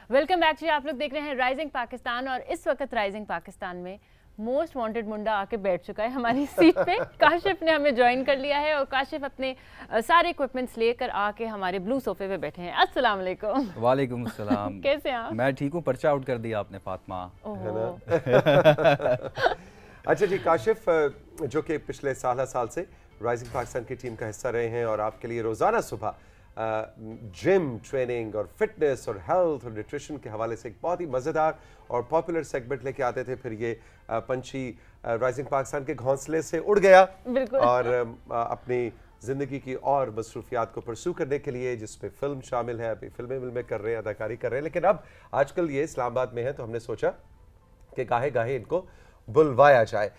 Welcome back जी। आप लोग देख रहे हैं राइजिंग पाकिस्तान और इस वक्त राइजिंग पाकिस्तान में मोस्ट वांटेड मुंडा आके बैठ चुका है हमारी सीट पे। काशिफ ने हमें ज्वाइन कर लिया है और काशिफ अपने सारे इक्विपमेंट्स लेकर आके हमारे ब्लू सोफे पे बैठे हैं। अस्सलाम वालेकुम। वालेकुम अस्सलाम। कैसे हैं आप? मैं ठीक हूँ। पर्चा आउट कर दिया आपने फातिमा। अच्छा जी, काशिफ जो कि पिछले साल से राइजिंग पाकिस्तान की टीम का हिस्सा रहे हैं और आपके लिए रोज़ाना सुबह जिम ट्रेनिंग और फिटनेस और हेल्थ और न्यूट्रिशन के हवाले से एक बहुत ही मज़ेदार और पॉपुलर सेगमेंट लेके आते थे। फिर ये पंछी राइजिंग पाकिस्तान के घोंसले से उड़ गया और अपनी ज़िंदगी की और मसरूफियात को परसू करने के लिए, जिसमें फ़िल्म शामिल है, अभी फिल्में कर रहे हैं, अदाकारी कर रहे हैं। लेकिन अब आजकल ये इस्लामाबाद में है तो हमने सोचा कि गाहे गाहे इनको बुलवाया जाए।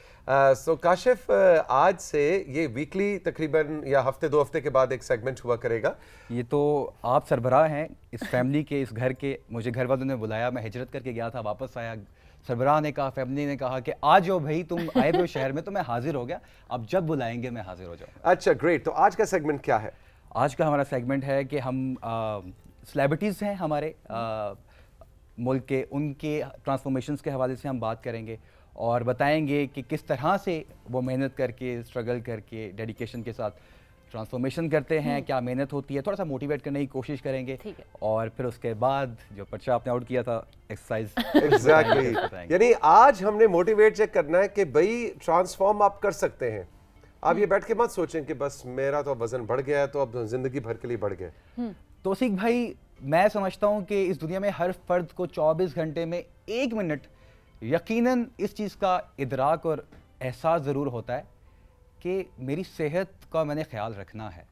सो काशिफ, आज से ये वीकली तकरीबन या हफ्ते 2 हफ्ते के बाद एक सेगमेंट हुआ करेगा। ये तो आप सरबराह हैं इस फैमिली के, इस घर के। मुझे घर वालों ने बुलाया, मैं हिजरत करके गया था, वापस आया, सरबराह ने कहा, फैमिली ने कहा कि आ जाओ भाई, तुम आए हो शहर में, तो मैं हाजिर हो गया। अब जब बुलाएंगे मैं हाजिर हो जाऊँगा। अच्छा, ग्रेट। तो आज का सेगमेंट क्या है? आज का हमारा सेगमेंट है कि हम सेलिब्रिटीज़ हैं हमारे मुल्क के, उनके ट्रांसफॉर्मेशंस के हवाले से हम बात करेंगे और बताएंगे कि किस तरह से वो मेहनत करके, स्ट्रगल करके, डेडिकेशन के साथ ट्रांसफॉर्मेशन करते हैं, क्या मेहनत होती है, थोड़ा सा मोटिवेट करने की कोशिश करेंगे। और फिर उसके बाद जो पर्चा आपने आउट किया था, एक्सरसाइज। एग्जैक्टली। यानी आज हमने मोटिवेट चेक करना है कि भाई ट्रांसफॉर्म आप कर सकते हैं। आप ये बैठ के मत सोचें कि बस मेरा तो वजन बढ़ गया है तो अब जिंदगी भर के लिए बढ़ गया। तौसीक भाई, मैं समझता हूँ कि इस दुनिया में हर फर्द को 24 घंटे में 1 मिनट यकीनन इस चीज़ का इदराक और एहसास ज़रूर होता है कि मेरी सेहत का मैंने ख्याल रखना है।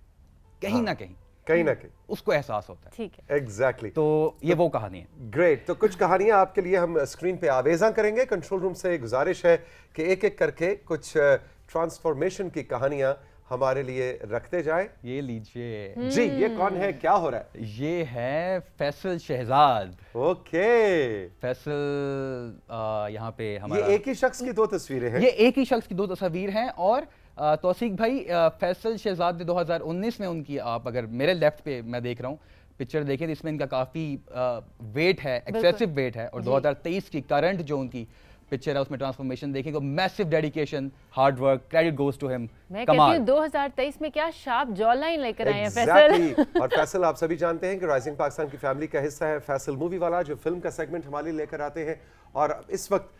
कहीं ना कहीं उसको एहसास होता है। ठीक है, एग्जैक्टली। तो ये वो कहानी है। ग्रेट। तो कुछ कहानियां आपके लिए हम स्क्रीन पे आवेजा करेंगे। कंट्रोल रूम से गुजारिश है कि एक एक करके कुछ ट्रांसफॉर्मेशन की कहानियां हमारे लिए रखते जाए। ये लीजिए जी। ये कौन है, क्या हो रहा है? ये है फैसल शहजाद। ओके। फैसल यहाँ पे हमारा, ये एक ही शख्स की 2 तस्वीरें हैं। ये एक ही शख्स की 2 तस्वीर हैं। और तौसीक भाई, फैसल शहजाद ने 2019 में उनकी, आप अगर मेरे लेफ्ट पे मैं देख रहा हूँ पिक्चर देखें तो इसमें इनका काफ़ी वेट है, एक्सेसिव वेट है। और 2023 की करंट जो उनकी पिक्चर है उसमें ट्रांसफॉर्मेशन देखेंगे, massive dedication, hard work, credit goes to him. मैं कहती हूं 2023 में क्या शार्प जॉ लाइन लेकर आए हैं फैसल। और फैसल, आप सभी जानते हैं कि राइजिंग पाकिस्तान की फैमिली का हिस्सा है फैसल मूवी वाला, जो फिल्म का सेगमेंट हमारे लिए लेकर आते हैं। और इस वक्त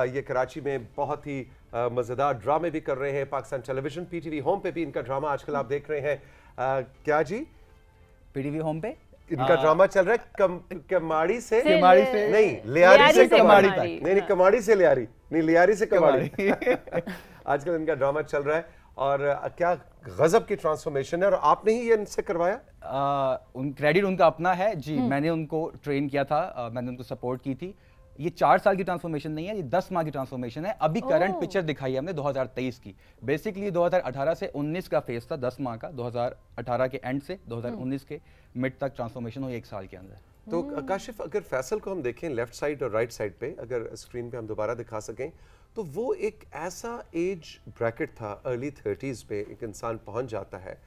ये कराची में बहुत ही मज़ेदार ड्रामे भी कर रहे हैं। पाकिस्तान टेलीविजन PTV होम पे भी इनका ड्रामा आजकल आप देख रहे हैं। क्या जी? PTV होम पे इनका ड्रामा चल रहा है कमाड़ी से नहीं, लियारी से कमाड़ी तक। नहीं, कमाड़ी से लियारी नहीं, लियारी से कमाड़ी। आजकल इनका ड्रामा चल रहा है और क्या गजब की ट्रांसफॉर्मेशन है। और आपने ही ये इनसे करवाया? क्रेडिट उनका अपना है जी। मैंने उनको ट्रेन किया था, मैंने उनको सपोर्ट की थी। ये 4 साल की ट्रांसफॉर्मेशन नहीं है, ये 10 माह की ट्रांसफॉर्मेशन है। अभी करंट पिक्चर दिखाई है हमने 2023 की। बेसिकली 2018 से 19 का फेज था, 10 माह का। 2018 के एंड से 2019 के मिड तक ट्रांसफॉर्मेशन हुई 1 साल के अंदर। तो काशिफ, अगर फैसल को हम देखें लेफ्ट साइड और राइट साइड पे, अगर स्क्रीन पे हम दोबारा दिखा सकें, तो वो एक ऐसा एज ब्रैकेट था, अर्ली 30s पे एक इंसान पहुंच जाता है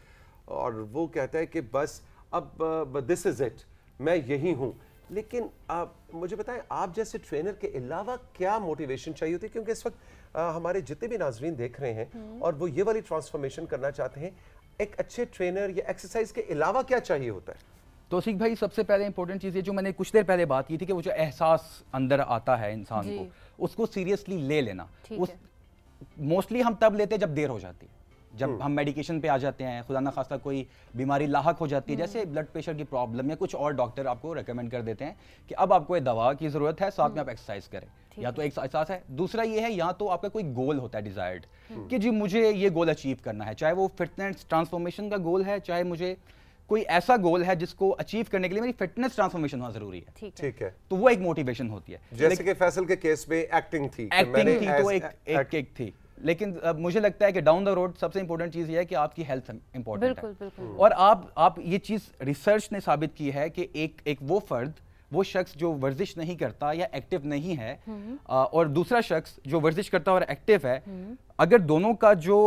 और वो कहता है कि बस अब दिस इज इट, मैं यही हूँ। लेकिन आप मुझे बताएं, आप जैसे ट्रेनर के अलावा क्या मोटिवेशन चाहिए होती है? क्योंकि इस वक्त हमारे जितने भी नाजरीन देख रहे हैं और वो ये वाली ट्रांसफॉर्मेशन करना चाहते हैं, एक अच्छे ट्रेनर या एक्सरसाइज के अलावा क्या चाहिए होता है? तौसीक भाई, सबसे पहले इंपॉर्टेंट चीज़ है जो मैंने कुछ देर पहले बात की थी कि वो जो एहसास अंदर आता है इंसान को, उसको सीरियसली ले लेना। मोस्टली हम तब लेते हैं जब देर हो जाती है, जब हम मेडिकेशन पे आ जाते हैं, खुदा ना खास्ता कोई बीमारी लाहक हो जाती है, जैसे ब्लड प्रेशर की प्रॉब्लम या कुछ और, डॉक्टर आपको रेकमेंड कर देते हैं कि अब आपको ये दवा की ज़रूरत है, साथ में आप एक्सरसाइज करें। या तो एक एहसास है, दूसरा ये है या तो आपका कोई गोल होता है डिजायर्ड कि जी मुझे ये गोल अचीव करना है, चाहे वो फिटनेस ट्रांसफॉर्मेशन का गोल है, चाहे मुझे कोई ऐसा गोल है जिसको अचीव करने के लिए मेरी फिटनेस ट्रांसफॉर्मेशन होना जरूरी है। ठीक है। तो वो एक मोटिवेशन होती है। जैसे कि फैसल के केस में एक्टिंग थी तो एक थी। लेकिन मुझे लगता है कि डाउन द रोड सबसे इंपॉर्टेंट चीज ये है कि आपकी हेल्थ इंपॉर्टेंट है। बिल्कुल। और आप ये चीज रिसर्च ने साबित की है कि एक वो फर्द, वो शख्स जो वर्जिश नहीं करता या एक्टिव नहीं है, और दूसरा शख्स जो वर्जिश करता है और एक्टिव है, अगर दोनों का जो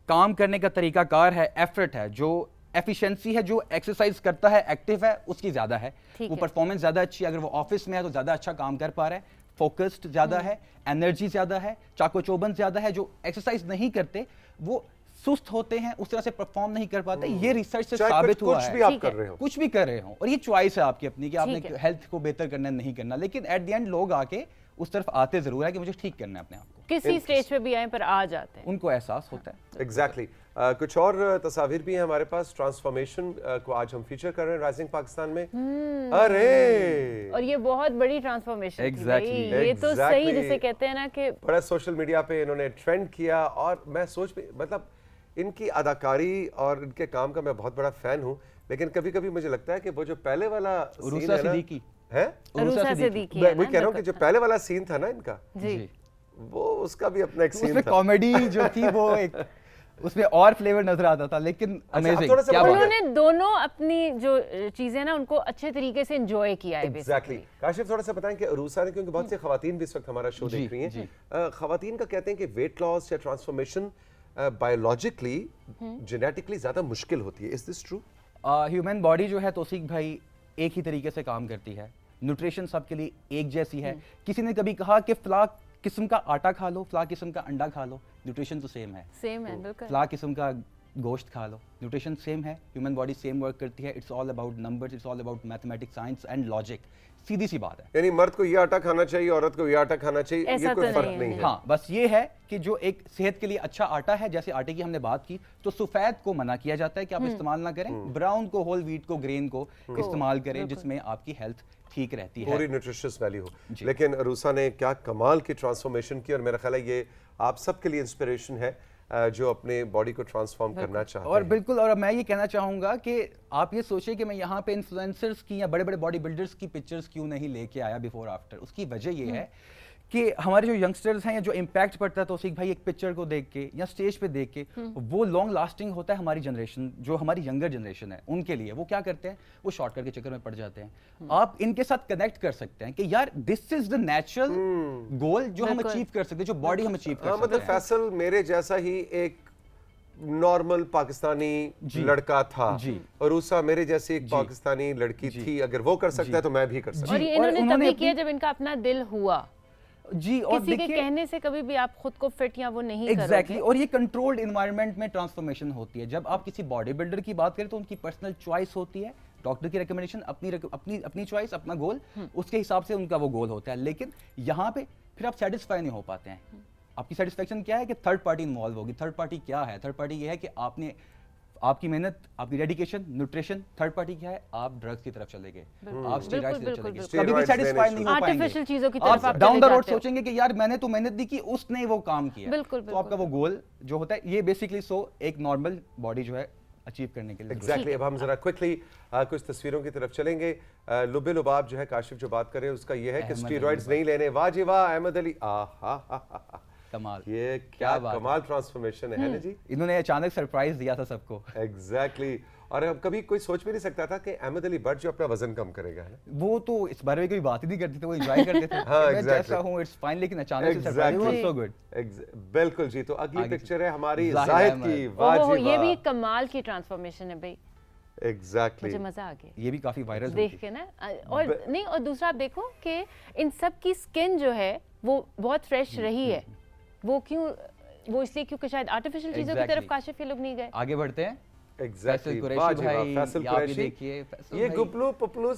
काम करने का तरीकाकार है, एफर्ट है, जो एफिशिएंसी है जो एक्सरसाइज करता है, एक्टिव है, उसकी ज्यादा है। ठीक वो है। परफॉर्मेंस ज्यादा अच्छी है। अगर वो ऑफिस में है तो ज्यादा अच्छा काम कर पा रहा है, फोकस्ड ज्यादा है, एनर्जी ज्यादा है, चाकोचौबंद ज्यादा है। जो एक्सरसाइज नहीं करते वो सुस्त होते हैं, उस तरह से परफॉर्म नहीं कर पाते। ये रिसर्च से चाहे साबित हुआ कुछ है। भी आप ठीक कर है। रहे हो। कुछ भी कर रहे हो, और ये चॉइस है आपकी अपनी कि आपने ठीक है। हेल्थ को बेहतर करना है नहीं करना, लेकिन एट द एंड लोग आके उस तरफ आते जरूर है कि मुझे ठीक करना है अपने आप को। किसी स्टेज पे भी आए पर आ जाते हैं। उनको एहसास होता है। एग्जैक्टली कुछ और तस्वीर भी है हमारे पास। ट्रांसफॉर्मेशन को आज हम फीचर कर रहे हैं राइजिंग पाकिस्तान में। अरे और ये बहुत बड़ी ट्रांसफॉर्मेशन थी Exactly. भाई। ये तो सही Exactly. जिसे कहते हैं ना कि बड़ा सोशल मीडिया पे इन्होंने ट्रेंड किया, और मैं मतलब इनकी अदाकारी और इनके काम का मैं बहुत बड़ा फैन हूँ, लेकिन कभी कभी मुझे लगता है कि वो जो पहले वाला scene उरूसा है ना, सिद्दीकी। है अरूसा सिद्दीकी मैं है वही ना, कह रहा हूँ कि जो बिल्कुल। पहले वाला सीन था ना इनका, जी वो उसका भी अपना एक सीन उसमें था। कॉमेडी जो थी वो एक उसमें और फ्लेवर नजर आता था, लेकिन आप अमेजिंग। थोड़ा सा क्या बात है। उन्होंने दोनों अपनी जो चीजें ना उनको अच्छे तरीके से एंजॉय किया है एग्जैक्टली basically। काशिफ थोड़ा सा बताएं कि अरूसा ने, क्योंकि बहुत सी खवातीन भी इस वक्त हमारा शो जी, देख रही जी। हैं, खवातीन का कहते हैं कि वेट लॉस या ट्रांसफॉर्मेशन बायोलॉजिकली जेनेटिकली ज्यादा मुश्किल होती है। Is this true? Human body जो है तौसीक भाई एक ही तरीके से काम करती है। न्यूट्रिशन सबके लिए एक जैसी है। किसी ने कभी कहा कि फला किस्म का आटा खा लो, फला किस्म का अंडा खा लो, न्यूट्रिशन तो सेम है। सेम है बिल्कुल। फला किस्म का गोश्त खा लो, न्यूट्रिशन सेम है। ह्यूमन बॉडी सेम वर्क करती है। It's all about numbers, it's all about mathematics, science and logic. सीधी सी बात है। यानी मर्द को ये आटा खाना चाहिए, औरत को ये आटा खाना चाहिए, ऐसा ये कोई तो फर्क नहीं नहीं है। है। हाँ, बस ये है कि जो एक सेहत के लिए अच्छा आटा है, जैसे आटे की हमने बात की, तो सफेद को मना किया जाता है कि आप इस्तेमाल ना करें। ब्राउन को, होल व्हीट को, ग्रेन को इस्तेमाल करें, जिसमें आपकी हेल्थ ठीक रहती है। पूरी न्यूट्रिशियस वैल्यू हो। जी। लेकिन अरूसा ने क्या कमाल की ट्रांसफॉर्मेशन की, और मेरा ख्याल है ये आप सबके लिए इंस्पिरेशन है जो अपने बॉडी को ट्रांसफॉर्म करना चाहते और हैं। बिल्कुल, और मैं ये कहना चाहूंगा कि आप ये सोचिए कि मैं यहाँ पे इन्फ्लुएंसर्स की या बड़े बड़े बॉडी बिल्डर्स की पिक्चर्स क्यों नहीं लेके आया बिफोर आफ्टर। उसकी वजह ये है कि हमारे जो यंगस्टर्स हैं, या जो इम्पैक्ट पड़ता है तौसीक भाई एक पिक्चर को देख के या स्टेज पे देख के, वो लॉन्ग लास्टिंग होता है। हमारी जनरेशन, जो हमारी यंगर जनरेशन है, उनके लिए वो क्या करते हैं, वो शॉर्टकट के चक्कर में पड़ जाते हैं। आप इनके साथ कनेक्ट कर सकते हैं कि यार दिस इज द नेचुरल गोल जो हम बिल्कुल। अचीव कर सकते हैं, जो बॉडी हम अचीव कर हाँ, सकते मतलब हैं। फैसल मेरे जैसा ही एक नॉर्मल पाकिस्तानी लड़का था, जी। और उसा मेरे जैसी एक पाकिस्तानी लड़की थी। अगर वो कर सकता है तो मैं भी कर सकता और हूँ। ये और इन्होंने उन्होंने तभी किया जब इनका अपना दिल हुआ। जी, और किसी के देखिए कहने से कभी भी आप खुद को फिट या वो नहीं एग्जैक्टली करोगे। और ये कंट्रोल्ड इन्वायरमेंट में ट्रांसफॉर्मेशन होती है। जब आप किसी बॉडी बिल्डर की बात करें तो उनकी पर्सनल चॉइस होती है, डॉक्टर की रिकमेंडेशन, अपनी चॉइस, अपना गोल, उसके हिसाब से उनका वो गोल होता है। लेकिन यहाँ पे फिर आप सेटिस्फाई नहीं हो पाते हैं। आपकी सेटिस्फेक्शन क्या है कि थर्ड पार्टी इन्वॉल्व होगी। थर्ड पार्टी क्या है? थर्ड पार्टी ये है कि आपकी मेहनत, आपकी डेडिकेशन, न्यूट्रिशन। थर्ड पार्टी क्या है? आप ड्रग्स की तरफ चले गए, आप स्टेरॉइड्स की तरफ चले गए, बिल्कुल। कभी भी Steroids सेटिस्फाई लेने नहीं हो पाएंगे। आर्टिफिशियल चीजों की तरफ आप आप डाउन चले द रोड जाते हो। सोचेंगे कि यार मैंने तो मेहनत दी कि उसने वो काम किया। बिल्कुल, तो आपका वो गोल जो होता है, ये बेसिकली एक नॉर्मल बॉडी जो है अचीव करने के लिए जरूरी है। एग्जैक्टली। अब हम जरा क्विकली कुछ तस्वीरों की तरफ चलेंगे। लुबे लुबाब जो है काशिफ जो बात कर रहे हैं उसका ये है कि अहमद स्टेरॉइड्स अली नहीं लेने। वाह जी वाह, अहमद अली, आहा, कमाल। ये क्या क्या बात है। कमाल ट्रांसफॉर्मेशन है ना जी। इन्होंने अचानक सरप्राइज दिया था सबको। एग्जैक्टली। और अब कभी कोई सोच भी नहीं सकता था कि अहमद अली भट्ट जो अपना वजन कम करेगा, है ना? वो तो इस बारे में कोई बात ही नहीं करते थे, वो एंजॉय करते थे। हाँ, मैं exactly. जैसा हूँ इट्स फाइन, लेकिन अचानक से सरप्राइज वाज सो गुड। बिल्कुल जी। तो अगली आगे पिक्चर है हमारी जाहिद जाहिद अहमद। की। वाह ओहो, जी ये भी वाह, कमाल की ट्रांसफॉर्मेशन है भाई। एग्जैक्टली। मुझे मजा आ गया ये भी काफी वायरल हुई देख थी। के ना। और नहीं, और दूसरा आप देखो कि इन सब की स्किन जो है वो बहुत फ्रेश रही है। वो क्यों? वो इसलिए क्योंकि शायद आर्टिफिशियल चीजों की तरफ Exactly. काशिफ ये लोग नहीं गए। आगे बढ़ते हैं। एग्जैक्टली। फैसल कुरैशी वाह जी वाह, भाई, फैसल ये आप भी कुरैशी। देखिए, फैसल ये भाई। गुपलू पपलू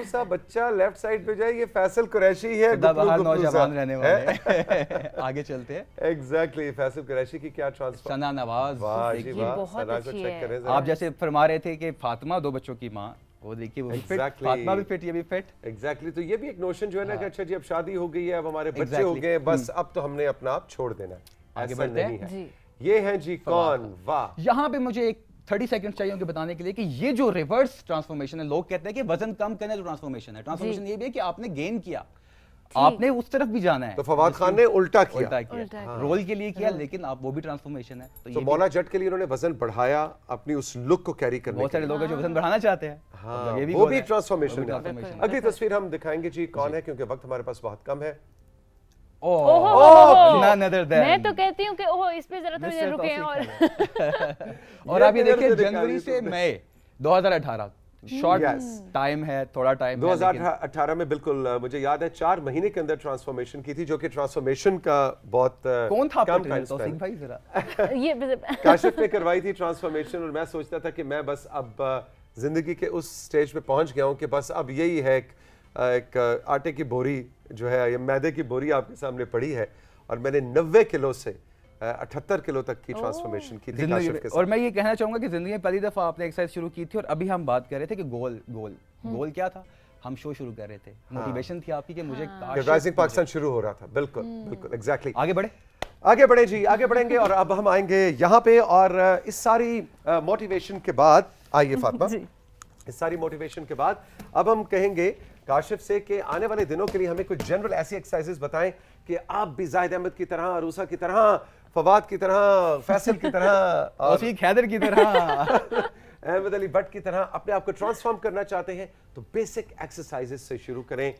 सा बच्चा लेफ्ट साइड पे जाए, ये फैसल कुरैशी है। सदाबहार नौजवान रहने वाले। आगे चलते हैं। एग्जैक्टली। फैसल कुरैशी की क्या ट्रांसफॉर्म। सना नवाज, वाह जी देखिए, वाह, बहुत सना को अच्छी चेक है। करें जरा। आप जैसे फरमा रहे थे कि फातिमा 2 बच्चों की माँ, वो देखिए वो भी फिट, Exactly. फातिमा भी फिट, ये भी फिट। एग्जैक्टली। तो ये भी एक नोशन जो है ना कि अच्छा जी अब शादी हो गई है, अब हमारे बच्चे Exactly. हो गए, बस अब तो हमने अपना आप छोड़ देना है। आगे ऐसा बढ़ते हैं। नहीं है। जी। ये हैं जी कौन? वाह। यहाँ पे मुझे एक 30 सेकंड चाहिए उनको बताने के लिए कि ये जो रिवर्स ट्रांसफॉर्मेशन है, लोग कहते हैं कि वजन कम करना जो ट्रांसफॉर्मेशन है, ट्रांसफॉर्मेशन ये भी है कि आपने गेन किया, आपने उस तरफ भी जाना है। तो फवाद खान ने उल्टा किया। उल्टा उल्टा किया, किया। रोल के लिए किया, लेकिन आप वो भी ट्रांसफॉर्मेशन है। तो तो ये भी मौला जट के लिए उन्होंने वजन बढ़ाया अपनी उस लुक को कैरी करने बहुत के सारे लिए। लोग हैं जो वजन बढ़ाना चाहते हैं। हाँ, मतलब ये वो गोल भी है। ट्रांसफॉर्मेशन वो भी में आता है। transformation है। अगली तस्वीर हम दिखाएंगे जी कौन है, क्योंकि वक्त हमारे पास बहुत कम है। none other than मैं तो कहती हूँ कि ओह इस पे जरा थोड़ी देर रुके और आप ये देखिए जनवरी से मई 2018 शॉर्ट टाइम है, थोड़ा टाइम 2018 में बिल्कुल मुझे याद है 4 महीने के अंदर ट्रांसफॉर्मेशन की थी, जो कि ट्रांसफॉर्मेशन का बहुत कौन था कम टाइम तौसीफ भाई जरा ये काशिफ ने करवाई थी ट्रांसफॉर्मेशन, और मैं सोचता था कि मैं बस अब जिंदगी के उस स्टेज पे पहुंच गया हूं कि बस अब यही है एक आटे की बोरी जो है, ये मैदे की बोरी आपके सामने पड़ी है, और मैंने 90 किलो से 78 किलो तक की ट्रांसफॉर्मेशन की थी काशिफ के साथ। और मैं ये कहना चाहूंगा कि जिंदगी में पहली दफा आपने एक्सरसाइज शुरू की थी, और अभी हम बात कर रहे थे कि गोल क्या था, हम शो शुरू कर रहे थे, मोटिवेशन थी आपकी कि मुझे राइजिंग पाकिस्तान शुरू हो रहा था। बिल्कुल बिल्कुल एग्जैक्टली। आगे बढ़े जी, आगे बढ़ेंगे, और अब हम आएंगे यहाँ पे, और इस सारी मोटिवेशन के बाद, आइए फातिमा, इस सारी मोटिवेशन के बाद अब हम कहेंगे काशिफ से कि आने वाले दिनों के लिए हमें कुछ जनरल ऐसी एक्सरसाइजेस बताएं कि आप भी जाहिद अहमद की तरह, अरूसा की तरह, फवाद की तरह, फैसल की तरह, और हैदर की तरह, अहमद अली भट्ट की तरह अपने आप को ट्रांसफॉर्म करना चाहते हैं, तो बेसिक एक्सरसाइजेस से शुरू करें,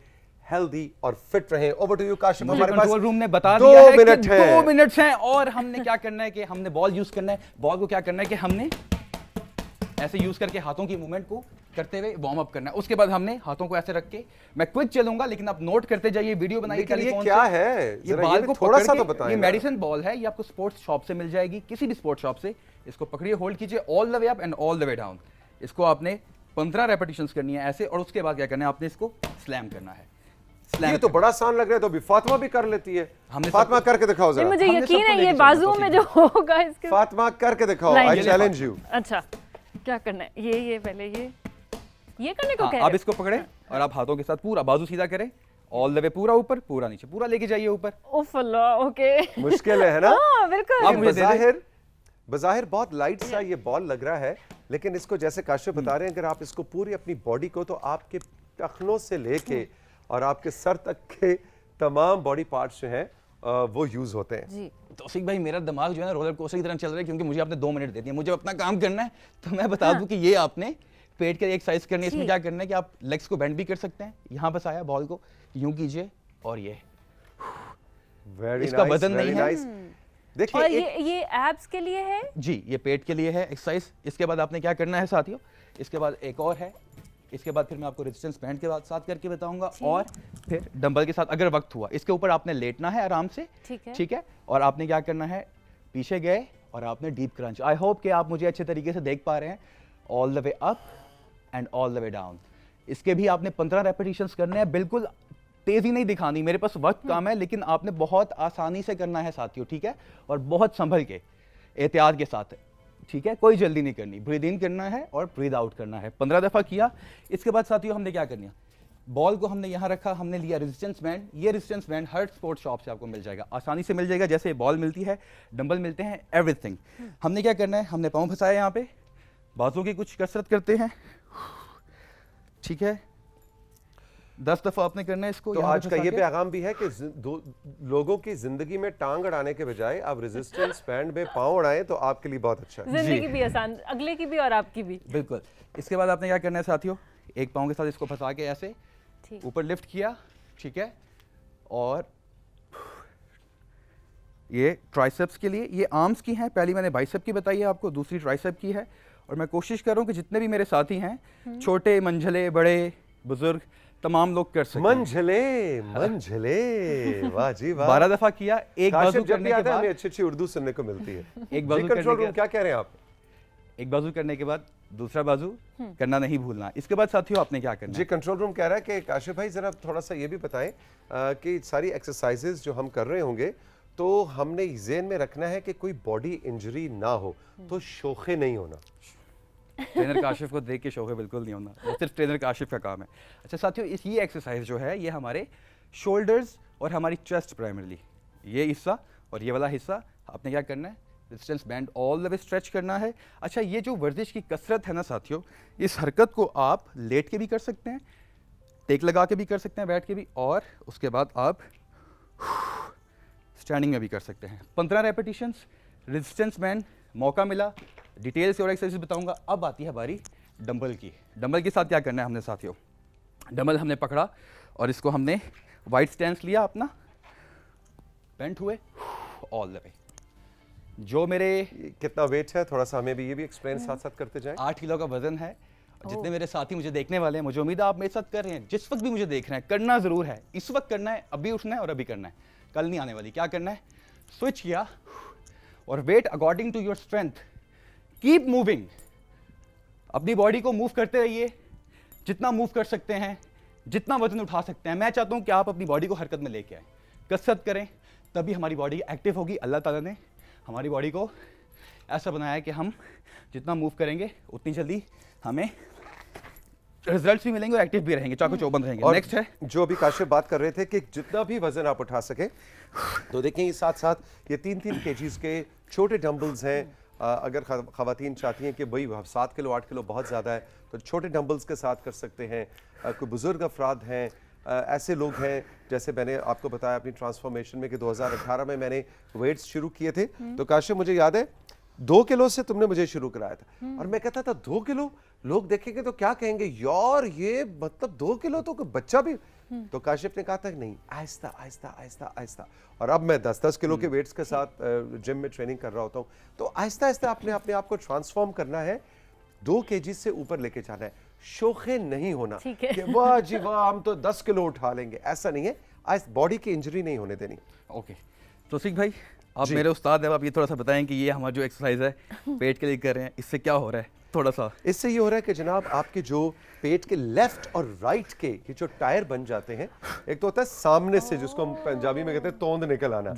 हेल्दी और फिट रहें। Over to you Kashif. हमारे कंट्रोल रूम ने बता दिया है कि 2 मिनट हैं, और हमने क्या करना है कि हमने बॉल यूज करना है। बॉल को क्या करना है कि हमने ऐसे यूज करके हाथों की मूवमेंट को करते हुए वार्म अप करना है। उसके बाद हमने हाथों को ऐसे रख के, मैं क्विक चलूंगा लेकिन आप नोट करते जाइए, वीडियो बनाइए। ये क्या है, ये बॉल को थोड़ा सा तो बताएं। ये मेडिसिन बॉल है, ये आपको स्पोर्ट्स शॉप से मिल जाएगी, किसी भी स्पोर्ट्स शॉप से। इसको पकड़िए, होल्ड कीजिए all the way up and all the way down. इसको आपने 15 रेपिटेशंस करनी है ऐसे, और उसके बाद क्या करना है, आपने इसको स्लैम करना है। ये तो बड़ा आसान लग रहा है, तो अभी फातिमा भी कर लेती है। फातिमा करके दिखाओ जरा। मुझे यकीन है ये बाजुओं में जो होगा इसके। फातिमा करके दिखाओ, आई चैलेंज यू। अच्छा क्या करना है, ये पहले ये करने को कह रहे हैं। आप इसको पकड़े और आप हाथों के साथ पूरा बाजू सीधा करें, ऑल द वे, पूरा ऊपर, पूरा नीचे, पूरा लेके जाइए ऊपर। उफ अल्लाह, ओके। मुश्किल है ना? हाँ बिल्कुल। बज़ाहिर बहुत लाइट सा ये बॉल लग रहा है, लेकिन इसको जैसे काशिफ बता रहे हैं, अगर आप इसको पूरी अपनी बॉडी को, तो आपके टखनों से लेके और आपके सर तक के तमाम बॉडी पार्ट्स जो हैं वो यूज होते हैं। जी तौसीफ भाई, मेरा दिमाग जो है ना रोलर कोस्टर की तरह चल रहा है, क्योंकि मुझे आपने 2 मिनट दे दिए, मुझे अपना काम करना है। तो मैं बता दूं कि ये आपने पेट के एक्सरसाइज करनी है। इसमें क्या करना है कि आप लेग्स को बेंड भी कर सकते हैं। यहाँ बस आया, बॉल को यूं कीजिए, और ये इसका वजन नहीं है। देखिए, और ये एब्स के लिए है जी, ये पेट के लिए है एक्सरसाइज। इसके बाद आपने क्या करना है साथियों, इसके बाद एक और है, इसके बाद फिर मैं आपको रेजिस्टेंस बैंड के साथ करके बताऊंगा, और फिर डंबल के साथ अगर वक्त हुआ। इसके ऊपर आपने लेटना है आराम से, ठीक है, और आपने क्या करना है, पीछे गए और आपने डीप क्रंच। आई होप कि आप मुझे अच्छे तरीके से देख पा रहे हैं। All the way up and all the way down. इसके भी आपने 15 रेपिटेशंस करने हैं। बिल्कुल तेजी नहीं दिखानी, मेरे पास वक्त कम है, लेकिन आपने बहुत आसानी से करना है साथियों, ठीक है, और बहुत संभल के, एहतियात के साथ, ठीक है, कोई जल्दी नहीं करनी। ब्रीद इन करना है और ब्रीद आउट करना है। 15 दफा किया। इसके बाद साथियों हमने क्या करना है, बॉल को हमने यहाँ रखा, हमने लिया रेजिस्टेंस बैंड। ये रेजिस्टेंस बैंड हर स्पोर्ट्स शॉप से आपको मिल जाएगा, आसानी से मिल जाएगा, जैसे बॉल मिलती है, डंबल मिलते हैं, एवरीथिंग। हमने क्या करना है, हमने पाँव फंसाया यहाँ पे, बाजू की कुछ कसरत करते हैं, ठीक है, 10 दफा आपने करना है इसको। तो आज का ये पैगाम भी है कि लोगों की जिंदगी में टांग अड़ाने के बजाय आप रेजिस्टेंस बैंड में पांव अड़ाएं, तो आपके लिए बहुत अच्छा है। जिंदगी भी आसान, अगले की भी और आपकी भी। बिल्कुल। इसके बाद आपने क्या करना है साथियों, एक पांव के साथ इसको फंसा के ऐसे ऊपर लिफ्ट किया, ठीक है, और ये ट्राइसेप्स के लिए, ये आर्म्स की हैं, पहली मैंने बाइसेप की बताई है आपको, दूसरी ट्राइसेप की है। और मैं कोशिश कर रहा हूँ कि जितने भी मेरे साथी हैं, छोटे, मंझले, बड़े, बुजुर्ग, तमाम लोग कर सकें। मंझले, वाह जी वाह। 12 दफा किया। एक बाजू करने के बाद हमें अच्छी उर्दू सुनने को मिलती है। एक बाजू कंट्रोल रूम, क्या कह रहे हैं आप? एक बाजू करने के बाद दूसरा बाजू करना नहीं भूलना। इसके बाद साथियों आपने क्या करना जी, कंट्रोल रूम कह रहा है कि काशिफ भाई जरा थोड़ा सा ये भी बताएं कि सारी एक्सरसाइजेज जो हम कर रहे होंगे, तो हमने ज़हन में रखना है कि कोई बॉडी इंजरी ना हो, तो शोखे नहीं होना। ट्रेनर काशिफ को देख के शोखे बिल्कुल नहीं होना, वो सिर्फ ट्रेनर काशिफ का काम है। अच्छा साथियों, ये एक्सरसाइज जो है, ये हमारे शोल्डर्स और हमारी चेस्ट प्राइमरली, ये हिस्सा और ये वाला हिस्सा आपने क्या करना है, resistance band all the way stretch करना है। अच्छा, ये जो वर्जिश की कसरत है ना साथियों, इस हरकत को आप लेट के भी कर सकते हैं, टेक लगा के भी कर सकते हैं, बैठ के भी, और उसके बाद आप स्टैंडिंग में भी कर सकते हैं। 15 रेपिटेशंस, रेजिस्टेंस बैंड। मौका मिला डिटेल से और एक्सरसाइज बताऊंगा। अब आती है बारी डंबल की। डंबल के साथ क्या करना है हमने साथियों, डंबल हमने पकड़ा और इसको हमने वाइड स्टैंस लिया अपना, बेंट हुए, ऑल द वे। जो मेरे कितना वेट है, थोड़ा सा हमें भी ये भी एक्सप्लेन साथ साथ करते जाएं। 8 किलो का वजन है। जितने मेरे साथी मुझे देखने वाले हैं, मुझे उम्मीद है आप मेरे साथ कर रहे हैं। जिस वक्त भी मुझे देख रहे हैं, करना ज़रूर है, इस वक्त करना है, अभी उठना है और अभी करना है, कल नहीं आने वाली। क्या करना है? स्विच किया और weight according to your strength, keep moving. अपनी बॉडी को मूव करते रहिए, जितना मूव कर सकते हैं, जितना वजन उठा सकते हैं। मैं चाहता हूं कि आप अपनी बॉडी को हरकत में लेके आए, कसरत करें, तभी हमारी बॉडी एक्टिव होगी। अल्लाह ताला ने हमारी बॉडी को ऐसा बनाया है कि हम जितना मूव करेंगे उतनी जल्दी हमें रिजल्ट्स भी मिलेंगे और एक्टिव भी रहेंगे, चाको चौबंद रहेंगे। और नेक्स्ट है जो अभी काशिफ बात कर रहे थे कि जितना भी वजन आप उठा सके, तो देखें ये साथ साथ ये 3-3 केजीज के छोटे डंबल्स हैं। अगर खवातीन चाहती हैं कि भाई 7 किलो 8 किलो बहुत ज़्यादा है, तो छोटे डंबल्स के साथ कर सकते हैं। कोई बुजुर्ग अफराद हैं, ऐसे लोग हैं, जैसे मैंने आपको बताया अपनी ट्रांसफॉर्मेशन में कि 2018 में मैंने वेट्स शुरू किए थे। तो काशिफ मुझे याद है 2 किलो से तुमने मुझे शुरू कराया था, और मैं कहता था 2 किलो लोग देखेंगे तो क्या कहेंगे, यार ये मतलब 2 किलो तो कोई बच्चा भी। तो काशिफ ने कहा था कि नहीं, आहिस्ता आहिस्ता आहिस्ता आहिस्ता। और अब मैं 10-10 किलो के वेट्स के साथ जिम में ट्रेनिंग कर रहा होता हूँ। तो आहिस्ता आहिस्ता अपने आप को ट्रांसफॉर्म करना है, 2 केजी से ऊपर लेके जाना है। शोखे नहीं होना कि वाह जी वाह हम तो 10 किलो उठा लेंगे, ऐसा नहीं है। बॉडी की इंजरी नहीं होने देनी। ओके, तो सिख भाई आप मेरे उस्ताद हैं, आप ये थोड़ा सा बताएं कि ये हमारा जो एक्सरसाइज है पेट के लिए कर रहे हैं, इससे क्या हो रहा है थोड़ा सा? इससे ये हो रहा है कि जनाब आपके जो पेट के लेफ्ट और राइट के ये जो टायर बन जाते हैं, एक तो होता है सामने से जिसको हम पंजाबी में कहते हैं तोंद निकल आना,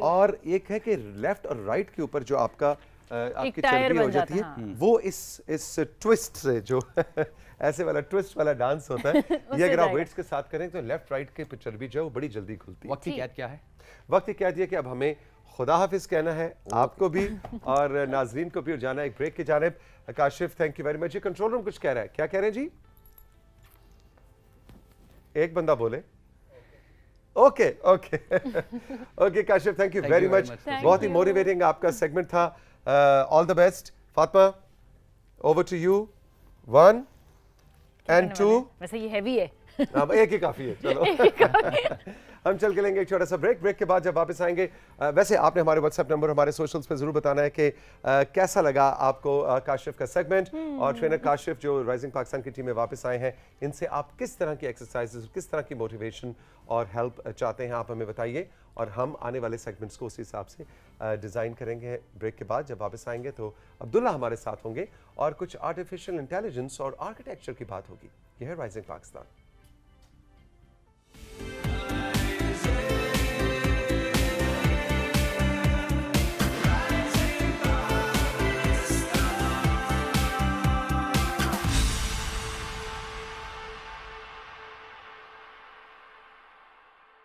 और एक है कि लेफ्ट और राइट के ऊपर जो आपकी चर्बी हो जाती है, हाँ। वो इस ट्विस्ट से जो ऐसे वाला ट्विस्ट वाला डांस होता है, ये अगर आप वेट्स के साथ करें तो लेफ्ट राइट के चर्बी जो है वो बड़ी जल्दी खुलती है। वक्त की कैद क्या है? वक्त की कैद ये कि अब हमें खुदा हाफिज कहना है, आपको भी और नाजरीन को भी, और जाना एक ब्रेक की जानिब। Kashif thank you very much. ये कंट्रोल रूम कुछ कह रहा है, क्या कह रहे हैं जी? एक बंदा बोले। Okay okay okay Kashif thank you very much. बहुत ही मोटिवेटिंग आपका सेगमेंट था। All the best. Fatima over to you. 1 and 2। वैसे ये हैवी है। अब एक ही काफी है, चलो हम चल के लेंगे एक छोटा सा ब्रेक। ब्रेक के बाद जब वापस आएंगे, वैसे आपने हमारे व्हाट्सएप नंबर, हमारे सोशल्स पे जरूर बताना है कि कैसा लगा आपको काशिफ का सेगमेंट, और ट्रेनर काशिफ जो राइजिंग पाकिस्तान की टीम में वापस आए हैं, इनसे आप किस तरह की एक्सरसाइजेस, किस तरह की मोटिवेशन और हेल्प चाहते हैं, आप हमें बताइए, और हम आने वाले सेगमेंट्स को उसी हिसाब से डिज़ाइन करेंगे। ब्रेक के बाद जब वापस आएंगे तो अब्दुल्ला हमारे साथ होंगे और कुछ आर्टिफिशियल इंटेलिजेंस और आर्किटेक्चर की बात होगी। यह है राइजिंग पाकिस्तान।